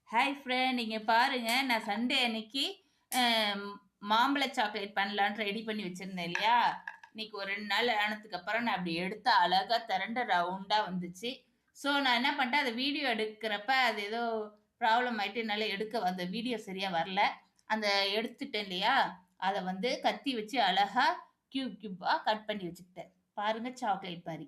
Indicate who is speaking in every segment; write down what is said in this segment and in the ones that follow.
Speaker 1: Hi friend, இங்க பாருங்க. நான் சண்டே அன்னைக்கு அம் மாம்பழ சாக்லேட் பண்ணலான்ட்டு ரெடி பண்ணி வச்சிருந்தேன் இல்லையா? இன்னைக்கு ஒரு 2 நாள் ஆனதுக்கு அப்புறம் நான் அப்படி எடுத்தா அழகா திரண்ட ரவுண்டா வந்துச்சு. ஸோ நான் என்ன பண்ணிட்டேன், அத வீடியோ எடுக்கிறப்ப அது ஏதோ ப்ராப்ளம் ஆயிட்டு என்னால அந்த வீடியோ சரியா வரல. அந்த எடுத்துட்டேன் இல்லையா? அத வந்து கத்தி வச்சு அழகா கியூபா கட் பண்ணி வச்சுக்கிட்டேன். பாருங்க சாக்லேட் மாரி.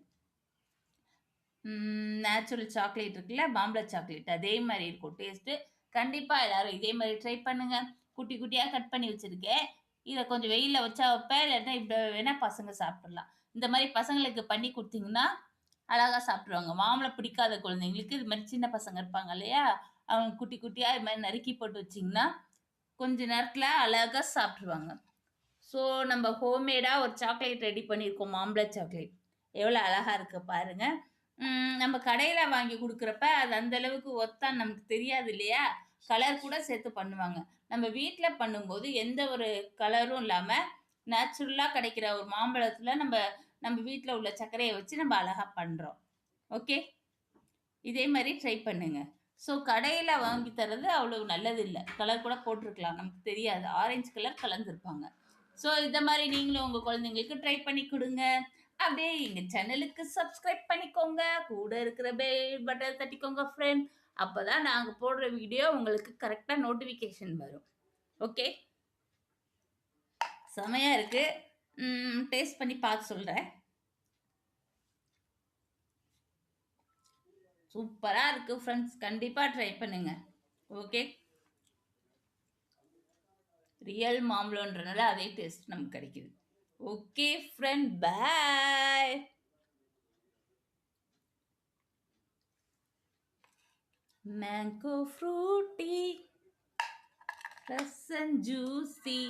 Speaker 1: நேச்சுரல் சாக்லேட் இருக்குல்ல, மாம்பழ சாக்லேட். அதே மாரி இருக்கும் டேஸ்ட்டு. கண்டிப்பா எல்லாரும் இதே மாரி ட்ரை பண்ணுங்க. குட்டி குட்டியா கட் பண்ணி வச்சிருக்கேன். இத கொஞ்சம் வெயில்ல வச்சா வைப்பேன். இல்லாட்டா இப்ப வேணா பசங்க சாப்பிட்டுறலாம். இந்த மாரி பசங்களுக்கு பண்ணி குடுத்தீங்கன்னா, அழகா சாப்பிட்டுருவாங்க. மாம்பழம் பிடிக்காத குழந்தைங்களுக்கு இது மாரி சின்ன பசங்க இருப்பாங்க இல்லையா? அவங்க குட்டி குட்டியா இது மாரி நறுக்கி போட்டு வச்சீங்கன்னா, கொஞ்ச நேரத்துல அழகா சாப்ட்டுருவாங்க. ஸோ நம்ம ஹோம்மேடா ஒரு சாக்லேட் ரெடி பண்ணியிருக்கோம். மாம்பழ சாக்லேட். எவ்வளோ அழகா இருக்கு பாருங்க. நம்ம கடையில வாங்கி குடுக்குறப்ப, அது அந்த அளவுக்கு ஒர்த்தான்னு நமக்கு தெரியாது இல்லையா? கலர் கூட சேர்த்து பண்ணுவாங்க. நம்ம வீட்ல பண்ணும்போது எந்த ஒரு கலரும் இல்லாம, நேச்சுரலா கிடைக்கிற ஒரு மாம்பழத்துல நம்ம வீட்ல உள்ள சர்க்கரைய வச்சு நம்ம அழகா பண்றோம். ஓகே. இதே மாரி ட்ரை பண்ணுங்க. ஸோ கடையில வாங்கி தர்றது அவ்வளவு நல்லதில்ல. கலர் கூட போட்டிருக்கலாம். நமக்கு தெரியாது. Orange colour கலந்திருப்பாங்க. ஸோ இந்த மாரி நீங்களும் உங்க குழந்தைங்களுக்கு ட்ரை பண்ணி குடுங்க. அப்படியே எங்க சேனலுக்கு சப்ஸ்கிரைப் பண்ணிக்கோங்க. கூட இருக்கிற பெல் பட்டன் தட்டிக்கோங்க ஃப்ரெண்ட். அப்பதான் நாங்க போடுற வீடியோ உங்களுக்கு கரெக்ட்டா நோட்டிஃபிகேஷன் வரும். ஓகே. செமையா இருக்கு. டேஸ்ட் பண்ணி பார்த்து சொல்றேன். சூப்பரா இருக்கு ஃப்ரெண்ட்ஸ். கண்டிப்பா ட்ரை பண்ணுங்க. ஓகே. ரியல் மாம்பழம்ன்றனால அதே டேஸ்ட் நமக்கு கிடைக்குது. Okay friend, bye. Mango fruity, fresh and juicy.